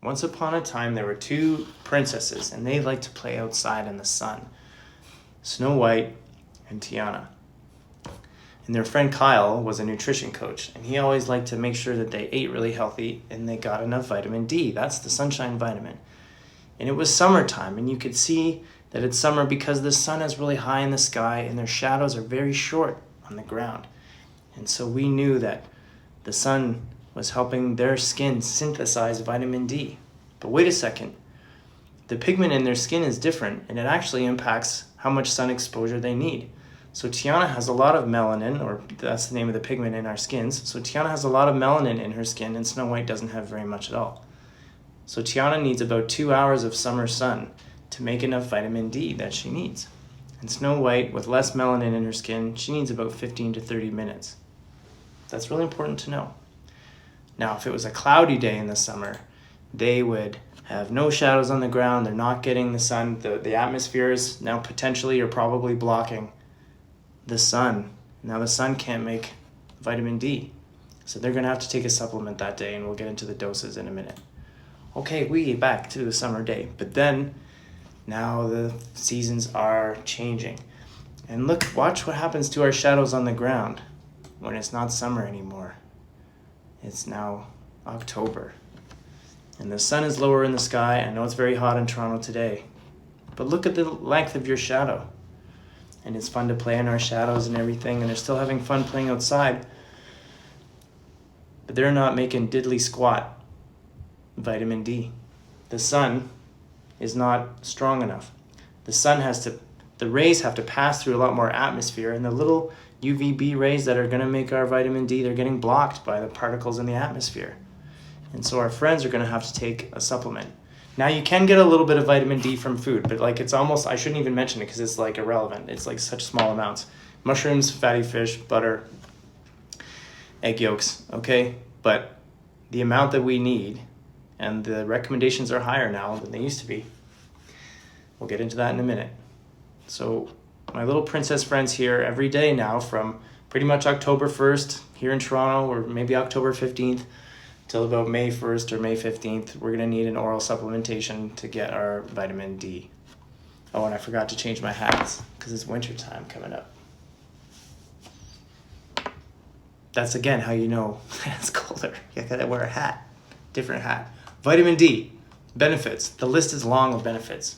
Once upon a time, there were two princesses, and they liked to play outside in the sun. Snow White and Tiana. And their friend Kyle was a nutrition coach, and he always liked to make sure that they ate really healthy and they got enough vitamin D. That's the sunshine vitamin. And it was summertime, and you could see that it's summer because the sun is really high in the sky and their shadows are very short on the ground. And so we knew that the sun was helping their skin synthesize vitamin D. But wait a second, the pigment in their skin is different, and it actually impacts how much sun exposure they need. So Tiana has a lot of melanin, or that's the name of the pigment in our skins. So Tiana has a lot of melanin in her skin, and Snow White doesn't have very much at all. So Tiana needs about 2 hours of summer sun to make enough vitamin D that she needs. And Snow White, with less melanin in her skin, she needs about 15 to 30 minutes. That's really important to know. Now, if it was a cloudy day in the summer, they would have no shadows on the ground. They're not getting the sun. The atmosphere is now potentially or probably blocking the sun. Now the sun can't make vitamin D. So they're going to have to take a supplement that day, and we'll get into the doses in a minute. Okay, we back to the summer day. But then, now the seasons are changing. And look, watch what happens to our shadows on the ground when it's not summer anymore. It's now October. And the sun is lower in the sky. I know it's very hot in Toronto today. But look at the length of your shadow. And it's fun to play in our shadows and everything. And they're still having fun playing outside. But they're not making diddly squat vitamin D. The sun is not strong enough. The rays have to pass through a lot more atmosphere, and the little UVB rays that are going to make our vitamin D, they're getting blocked by the particles in the atmosphere. And so our friends are going to have to take a supplement. Now you can get a little bit of vitamin D from food, but like it's almost, I shouldn't even mention it because it's like irrelevant. It's like such small amounts. Mushrooms, fatty fish, butter, egg yolks, okay? But the amount that we need, and the recommendations are higher now than they used to be. We'll get into that in a minute. So my little princess friends here every day now from pretty much October 1st here in Toronto, or maybe October 15th till about May 1st or May 15th, we're going to need an oral supplementation to get our vitamin D. Oh, and I forgot to change my hats because it's winter time coming up. That's again how you know it's colder. You gotta wear a hat, different hat. Vitamin D, benefits. The list is long of benefits.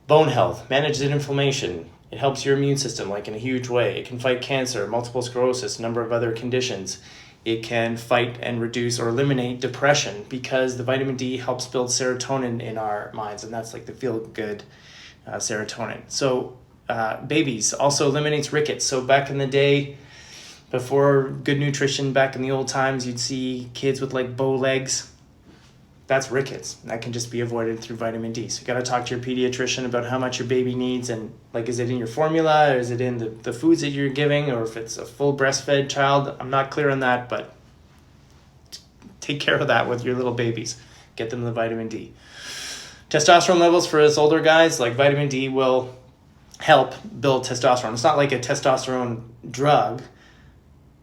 Bone health, manages inflammation. It helps your immune system like in a huge way. It can fight cancer, multiple sclerosis, a number of other conditions. It can fight and reduce or eliminate depression because the vitamin D helps build serotonin in our minds, and that's like the feel-good serotonin. So babies also eliminates rickets. So back in the day, before good nutrition, back in the old times, you'd see kids with like bow legs. That's rickets. That can just be avoided through vitamin D. So you got to talk to your pediatrician about how much your baby needs, and like, is it in your formula, or is it in the foods that you're giving, or if it's a full breastfed child. I'm not clear on that, but take care of that with your little babies. Get them the vitamin D. Testosterone levels for us older guys, like vitamin D will help build testosterone. It's not like a testosterone drug,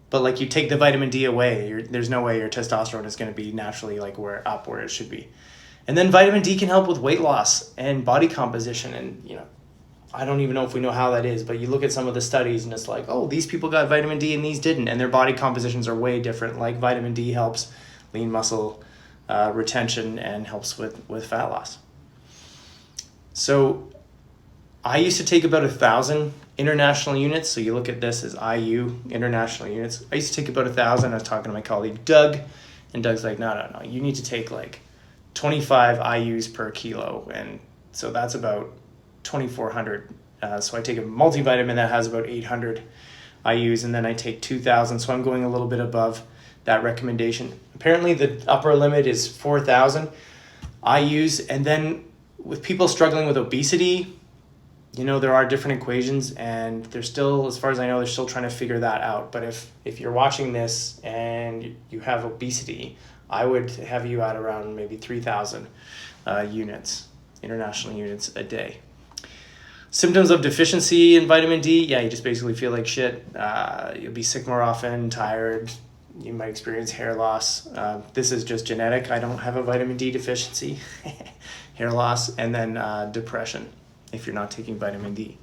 but like you take the vitamin D away, there's no way your testosterone is going to be naturally like where it should be. And then vitamin D can help with weight loss and body composition. And, you know, I don't even know if we know how that is, but you look at some of the studies and it's like, oh, these people got vitamin D and these didn't. And their body compositions are way different. Like vitamin D helps lean muscle retention and helps with fat loss. So I used to take about 1,000 international units. So you look at this as IU, international units. I used to take about 1,000. I was talking to my colleague, Doug, and Doug's like, no. You need to take like 25 IUs per kilo. And so that's about 2,400. So I take a multivitamin that has about 800 IUs, and then I take 2,000. So I'm going a little bit above that recommendation. Apparently the upper limit is 4,000 IUs. And then with people struggling with obesity, you know, there are different equations, and they're still, as far as I know, they're still trying to figure that out. But if you're watching this and you have obesity, I would have you at around maybe 3,000 units, international units a day. Symptoms of deficiency in vitamin D, yeah, you just basically feel like shit. You'll be sick more often, tired, You might experience hair loss. This is just genetic. I don't have a vitamin D deficiency. Hair loss, and then depression if you're not taking vitamin D.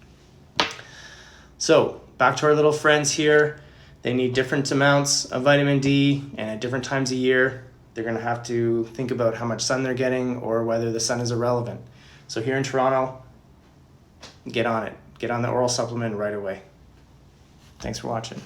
So back to our little friends here. They need different amounts of vitamin D and at different times a year. They're going to have to think about how much sun they're getting or whether the sun is irrelevant. So here in Toronto, get on it. Get on the oral supplement right away. Thanks for watching.